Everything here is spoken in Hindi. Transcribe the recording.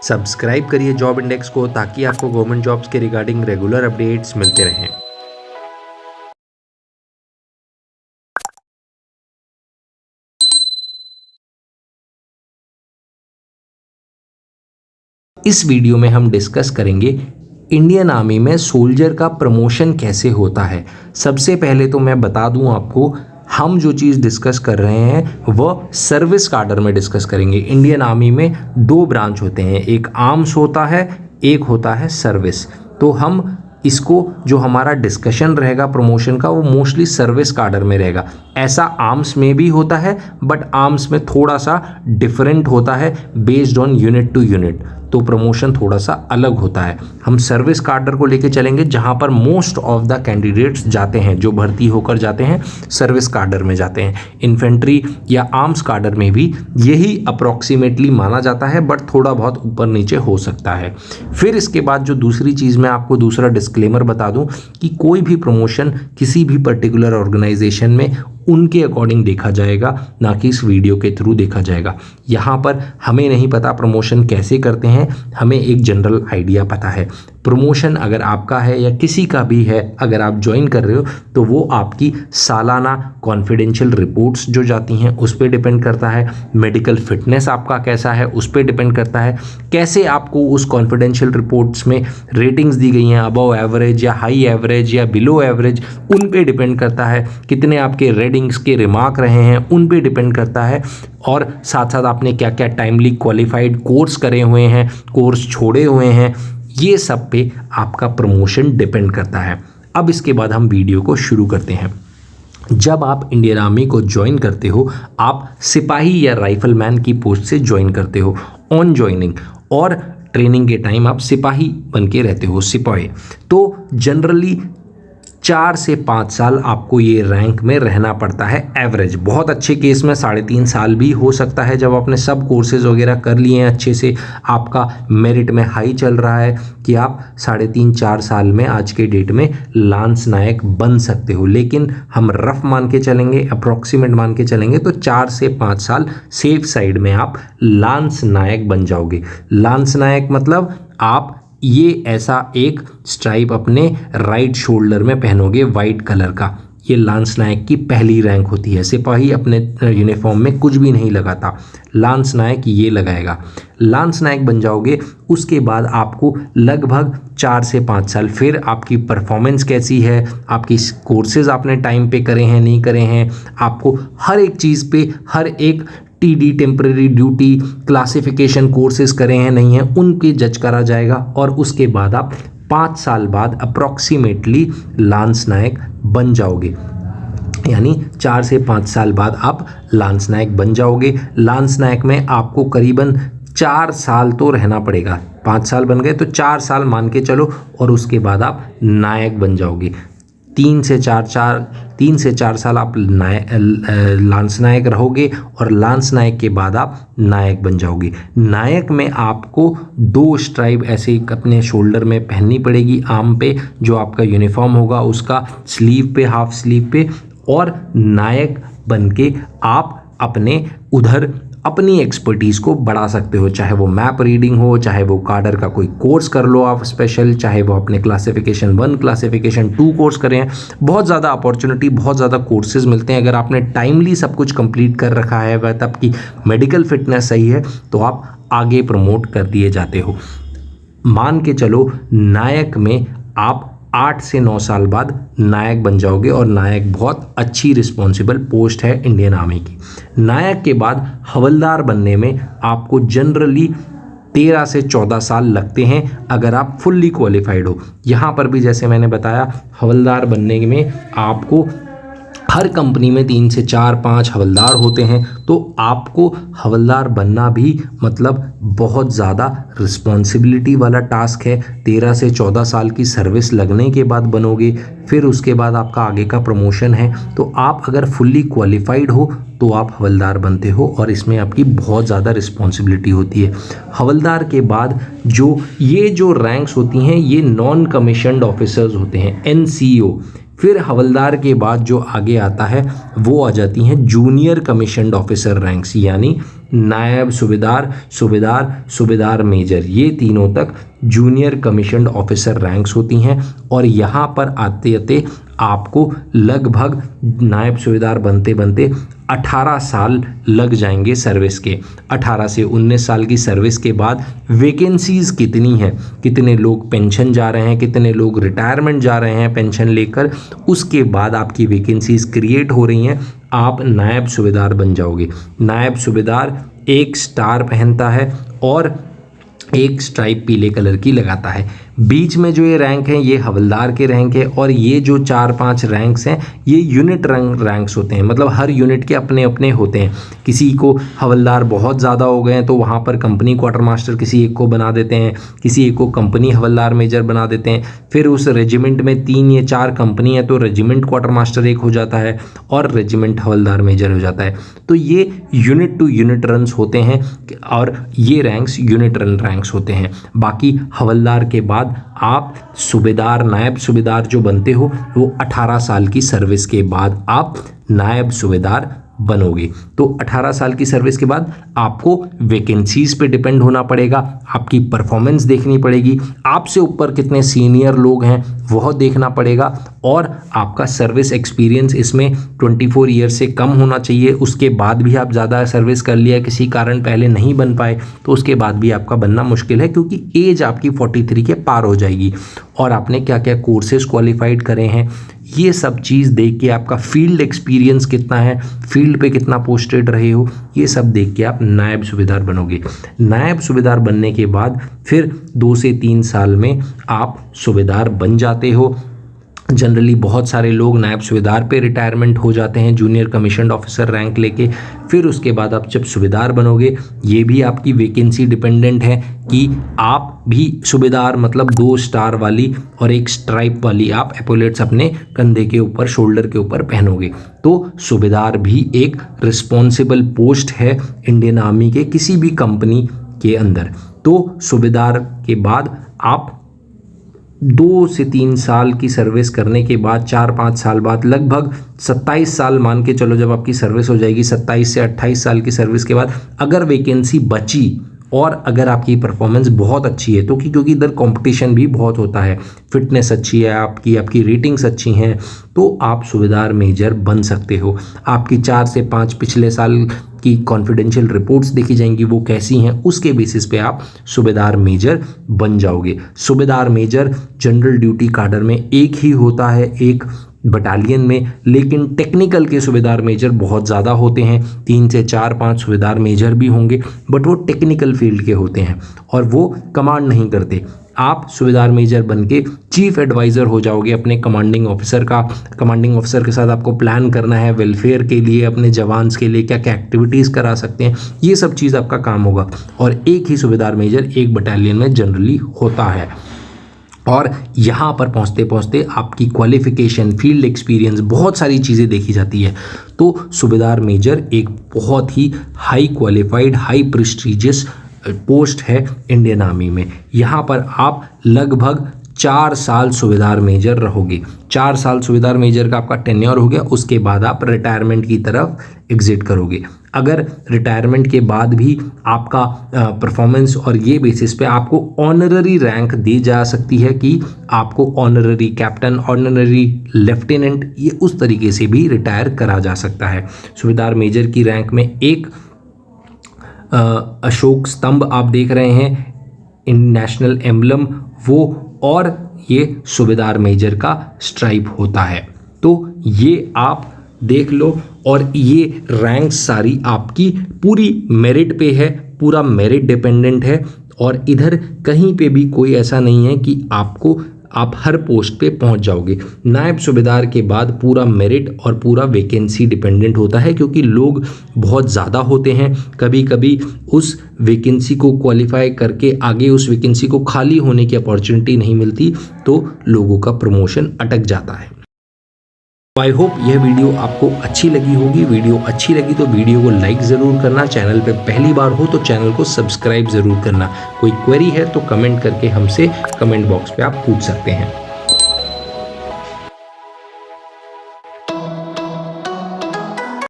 सब्सक्राइब करिए जॉब इंडेक्स को ताकि आपको गवर्नमेंट जॉब्स के रिगार्डिंग रेगुलर अपडेट्स मिलते रहें। इस वीडियो में हम डिस्कस करेंगे इंडियन आर्मी में सोल्जर का प्रमोशन कैसे होता है। सबसे पहले तो मैं बता दूं आपको, हम जो चीज़ डिस्कस कर रहे हैं वह सर्विस काडर में डिस्कस करेंगे। इंडियन आर्मी में दो ब्रांच होते हैं, एक आर्म्स होता है, एक होता है सर्विस। तो हम इसको जो हमारा डिस्कशन रहेगा प्रमोशन का वो मोस्टली सर्विस काडर में रहेगा। ऐसा आर्म्स में भी होता है बट आर्म्स में थोड़ा सा डिफरेंट होता है based on unit to unit, तो प्रमोशन थोड़ा सा अलग होता है। हम सर्विस काडर को लेके चलेंगे जहां पर मोस्ट ऑफ द कैंडिडेट्स जाते हैं, जो भर्ती होकर जाते हैं सर्विस काडर में जाते हैं। इन्फेंट्री या आर्म्स काडर में भी यही अप्रॉक्सीमेटली माना जाता है बट थोड़ा बहुत ऊपर नीचे हो सकता है। फिर इसके बाद जो दूसरी चीज़ मैं आपको दूसरा डिस्क्लेमर बता दूं कि कोई भी प्रमोशन किसी भी पर्टिकुलर ऑर्गेनाइजेशन में उनके अकॉर्डिंग देखा जाएगा, ना कि इस वीडियो के थ्रू देखा जाएगा। यहाँ पर हमें नहीं पता प्रमोशन कैसे करते हैं, हमें एक जनरल आइडिया पता है। प्रमोशन अगर आपका है या किसी का भी है, अगर आप ज्वाइन कर रहे हो तो वो आपकी सालाना कॉन्फिडेंशियल रिपोर्ट्स जो जाती हैं उस पर डिपेंड करता है। मेडिकल फिटनेस आपका कैसा है उस पर डिपेंड करता है। कैसे आपको उस कॉन्फिडेंशियल रिपोर्ट्स में रेटिंग्स दी गई हैं, अबव एवरेज या हाई एवरेज या बिलो एवरेज, उन पे डिपेंड करता है। कितने आपके रेटिंग्स के रिमार्क रहे हैं उन पे डिपेंड करता है। और साथ साथ आपने क्या क्या टाइमली क्वालिफाइड कोर्स करे हुए हैं, कोर्स छोड़े हुए हैं, ये सब पे आपका प्रमोशन डिपेंड करता है। अब इसके बाद हम वीडियो को शुरू करते हैं। जब आप इंडियन आर्मी को ज्वाइन करते हो, आप सिपाही या राइफलमैन की पोस्ट से ज्वाइन करते हो ऑन ज्वाइनिंग, और ट्रेनिंग के टाइम आप सिपाही बन के रहते हो, सिपाही। तो जनरली 4 से 5 साल आपको ये रैंक में रहना पड़ता है एवरेज। बहुत अच्छे केस में 3.5 साल भी हो सकता है। जब आपने सब कोर्सेज वगैरह कर लिए हैं अच्छे से, आपका मेरिट में हाई चल रहा है कि आप 3.5-4 साल में आज के डेट में लांस नायक बन सकते हो। लेकिन हम रफ मान के चलेंगे, अप्रॉक्सीमेट मान के चलेंगे तो 4 से 5 साल सेफ साइड में आप लांस नायक बन जाओगे। लांस नायक मतलब आप ये ऐसा एक स्ट्राइप अपने राइट शोल्डर में पहनोगे वाइट कलर का। ये लांस नायक की पहली रैंक होती है। सिपाही अपने यूनिफॉर्म में कुछ भी नहीं लगाता, लांस नायक ये लगाएगा। लांस नायक बन जाओगे, उसके बाद आपको लगभग 4 से 5 साल, फिर आपकी परफॉर्मेंस कैसी है, आपकी कोर्सेज आपने टाइम पे करे हैं नहीं करे हैं, आपको हर एक चीज़ पे, हर एक TD temporary duty classification courses करे हैं नहीं हैं, उन पे जज करा जाएगा। और उसके बाद आप 5 साल बाद अप्रॉक्सीमेटली लांस नायक बन जाओगे। यानी 4 से 5 साल बाद आप लांस नायक बन जाओगे। लांस नायक में आपको करीबन 4 साल तो रहना पड़ेगा। 5 साल बन गए तो 4 साल मान के चलो, और उसके बाद आप नायक बन जाओगे। 3 से 4 साल आप लांस नायक रहोगे, और लांस नायक के बाद आप नायक बन जाओगे। नायक में आपको 2 स्ट्राइप ऐसे अपने शोल्डर में पहननी पड़ेगी, आर्म पे जो आपका यूनिफॉर्म होगा उसका स्लीव पे, हाफ स्लीव पे। और नायक बन के आप अपने उधर अपनी एक्सपर्टीज़ को बढ़ा सकते हो, चाहे वो मैप रीडिंग हो, चाहे वो काडर का कोई कोर्स कर लो आप स्पेशल, चाहे वो अपने क्लासिफिकेशन 1 क्लासिफिकेशन 2 कोर्स करें हैं। बहुत ज़्यादा अपॉर्चुनिटी, बहुत ज़्यादा कोर्सेज मिलते हैं। अगर आपने टाइमली सब कुछ कंप्लीट कर रखा है, वह तब की मेडिकल फिटनेस सही है, तो आप आगे प्रमोट कर दिए जाते हो। मान के चलो नायक में आप 8 से 9 साल बाद नायक बन जाओगे, और नायक बहुत अच्छी रिस्पॉन्सिबल पोस्ट है इंडियन आर्मी की। नायक के बाद हवलदार बनने में आपको जनरली 13 से 14 साल लगते हैं अगर आप फुल्ली क्वालिफाइड हो। यहाँ पर भी जैसे मैंने बताया, हवलदार बनने में आपको हर कंपनी में 3 से 4-5 हवलदार होते हैं, तो आपको हवलदार बनना भी मतलब बहुत ज़्यादा रिस्पॉन्सिबिलिटी वाला टास्क है। 13 से 14 साल की सर्विस लगने के बाद बनोगे, फिर उसके बाद आपका आगे का प्रमोशन है। तो आप अगर फुल्ली क्वालिफाइड हो तो आप हवलदार बनते हो, और इसमें आपकी बहुत ज़्यादा रिस्पॉन्सिबिलिटी होती है। हवलदार के बाद जो रैंक्स होती हैं ये नॉन कमीशन्ड ऑफिसर्स होते हैं, NCO। फिर हवलदार के बाद जो आगे आता है वो आ जाती हैं जूनियर कमीशन्ड ऑफिसर रैंक्स, यानी नायब सूबेदार, सूबेदार, सूबेदार मेजर, ये तीनों तक जूनियर कमीशन्ड ऑफिसर रैंक्स होती हैं। और यहाँ पर आते आते आपको लगभग नायब सूबेदार बनते बनते 18 साल लग जाएंगे सर्विस के। 18 से 19 साल की सर्विस के बाद वैकेंसीज़ कितनी हैं, कितने लोग पेंशन जा रहे हैं, कितने लोग रिटायरमेंट जा रहे हैं पेंशन लेकर, उसके बाद आपकी वैकेंसीज़ क्रिएट हो रही हैं, आप नायब सूबेदार बन जाओगे। नायब सूबेदार एक स्टार पहनता है और एक स्ट्राइप पीले कलर की लगाता है। बीच में जो ये रैंक हैं ये हवलदार के रैंक है, और ये जो 4-5 रैंक्स हैं ये यूनिट रैंक्स होते हैं, मतलब हर यूनिट के अपने अपने होते हैं। किसी को हवलदार बहुत ज़्यादा हो गए हैं तो वहाँ पर कंपनी क्वार्टर मास्टर किसी एक को बना देते हैं, किसी एक को कंपनी हवलदार मेजर बना देते हैं। फिर उस रेजिमेंट में 3 या 4 कंपनी है तो रेजिमेंट क्वार्टर मास्टर एक हो जाता है और रेजिमेंट हवलदार मेजर हो जाता है। तो ये यूनिट टू यूनिट रन्स होते हैं और ये रैंक्स यूनिट रैंक्स होते हैं। बाकी हवलदार के बाद आप सूबेदार, नायब सूबेदार जो बनते हो वो 18 साल की सर्विस के बाद आप नायब सूबेदार बनोगे। तो 18 साल की सर्विस के बाद आपको वैकेंसीज पे डिपेंड होना पड़ेगा, आपकी परफॉर्मेंस देखनी पड़ेगी, आपसे ऊपर कितने सीनियर लोग हैं वह देखना पड़ेगा, और आपका सर्विस एक्सपीरियंस इसमें 24 ईयर से कम होना चाहिए। उसके बाद भी आप ज़्यादा सर्विस कर लिया, किसी कारण पहले नहीं बन पाए, तो उसके बाद भी आपका बनना मुश्किल है, क्योंकि एज आपकी 43 के पार हो जाएगी। और आपने क्या क्या कोर्सेज क्वालिफाइड करे हैं, ये सब चीज़ देख के, आपका फील्ड एक्सपीरियंस कितना है, फील्ड पे कितना पोस्टेड रहे हो, ये सब देख के आप नायब सूबेदार बनोगे। नायब सूबेदार बनने के बाद फिर 2 से 3 साल में आप सूबेदार बन जाते हो। जनरली बहुत सारे लोग नायब सूबेदार पे रिटायरमेंट हो जाते हैं जूनियर कमीशन्ड ऑफिसर रैंक लेके। फिर उसके बाद आप जब सूबेदार बनोगे, ये भी आपकी वैकेंसी डिपेंडेंट है कि आप भी सूबेदार, मतलब 2 स्टार वाली और 1 स्ट्राइप वाली आप एपोलेट्स अपने कंधे के ऊपर, शोल्डर के ऊपर पहनोगे। तो सूबेदार भी एक रिस्पॉन्सिबल पोस्ट है इंडियन आर्मी के किसी भी कंपनी के अंदर। तो सूबेदार के बाद आप 2 से 3 साल की सर्विस करने के बाद, 4-5 साल बाद, लगभग 27 साल मान के चलो जब आपकी सर्विस हो जाएगी, 27 से 28 साल की सर्विस के बाद अगर वैकेंसी बची और अगर आपकी परफॉर्मेंस बहुत अच्छी है, तो क्योंकि इधर कंपटीशन भी बहुत होता है, फिटनेस अच्छी है आपकी रेटिंग्स अच्छी हैं, तो आप सूबेदार मेजर बन सकते हो। आपकी 4 से 5 पिछले साल की कॉन्फिडेंशियल रिपोर्ट्स देखी जाएंगी, वो कैसी हैं, उसके बेसिस पे आप सूबेदार मेजर बन जाओगे। सूबेदार मेजर जनरल ड्यूटी काडर में एक ही होता है, एक बटालियन में, लेकिन टेक्निकल के सूबेदार मेजर बहुत ज़्यादा होते हैं। 3 से 4-5 सूबेदार मेजर भी होंगे, बट वो टेक्निकल फील्ड के होते हैं और वो कमांड नहीं करते। आप सूबेदार मेजर बन के चीफ एडवाइज़र हो जाओगे अपने कमांडिंग ऑफिसर का। कमांडिंग ऑफिसर के साथ आपको प्लान करना है वेलफेयर के लिए, अपने जवान्स के लिए क्या क्या एक्टिविटीज़ करा सकते हैं, ये सब चीज़ आपका काम होगा। और एक ही सूबेदार मेजर एक बटालियन में जनरली होता है। और यहाँ पर पहुँचते पहुँचते आपकी क्वालिफिकेशन, फील्ड एक्सपीरियंस, बहुत सारी चीज़ें देखी जाती है। तो सूबेदार मेजर एक बहुत ही high qualified, high prestigious post है इंडियन आर्मी में। यहाँ पर आप लगभग 4 साल सूबेदार मेजर रहोगे। 4 साल सूबेदार मेजर का आपका टेन्योर हो गया, उसके बाद आप रिटायरमेंट की तरफ एग्जिट करोगे। अगर रिटायरमेंट के बाद भी आपका परफॉर्मेंस और ये बेसिस पे आपको ऑनररी रैंक दी जा सकती है कि आपको ऑनररी कैप्टन, ऑनररी लेफ्टिनेंट, ये उस तरीके से भी रिटायर करा जा सकता है। सूबेदार मेजर की रैंक में एक अशोक स्तंभ आप देख रहे हैं, इन नेशनल एम्बलम वो, और ये सूबेदार मेजर का स्ट्राइप होता है। तो ये आप देख लो, और ये रैंक सारी आपकी पूरी मेरिट पे है, पूरा मेरिट डिपेंडेंट है, और इधर कहीं पे भी कोई ऐसा नहीं है कि आप हर पोस्ट पे पहुंच जाओगे। नायब सूबेदार के बाद पूरा मेरिट और पूरा वैकेंसी डिपेंडेंट होता है, क्योंकि लोग बहुत ज़्यादा होते हैं। कभी कभी उस वैकेंसी को क्वालिफाई करके आगे उस वैकेंसी को खाली होने की अपॉर्चुनिटी नहीं मिलती, तो लोगों का प्रमोशन अटक जाता है। आई होप यह वीडियो आपको अच्छी लगी होगी। वीडियो अच्छी लगी तो वीडियो को लाइक ज़रूर करना, चैनल पे पहली बार हो तो चैनल को सब्सक्राइब ज़रूर करना। कोई क्वेरी है तो कमेंट करके हमसे कमेंट बॉक्स पे आप पूछ सकते हैं।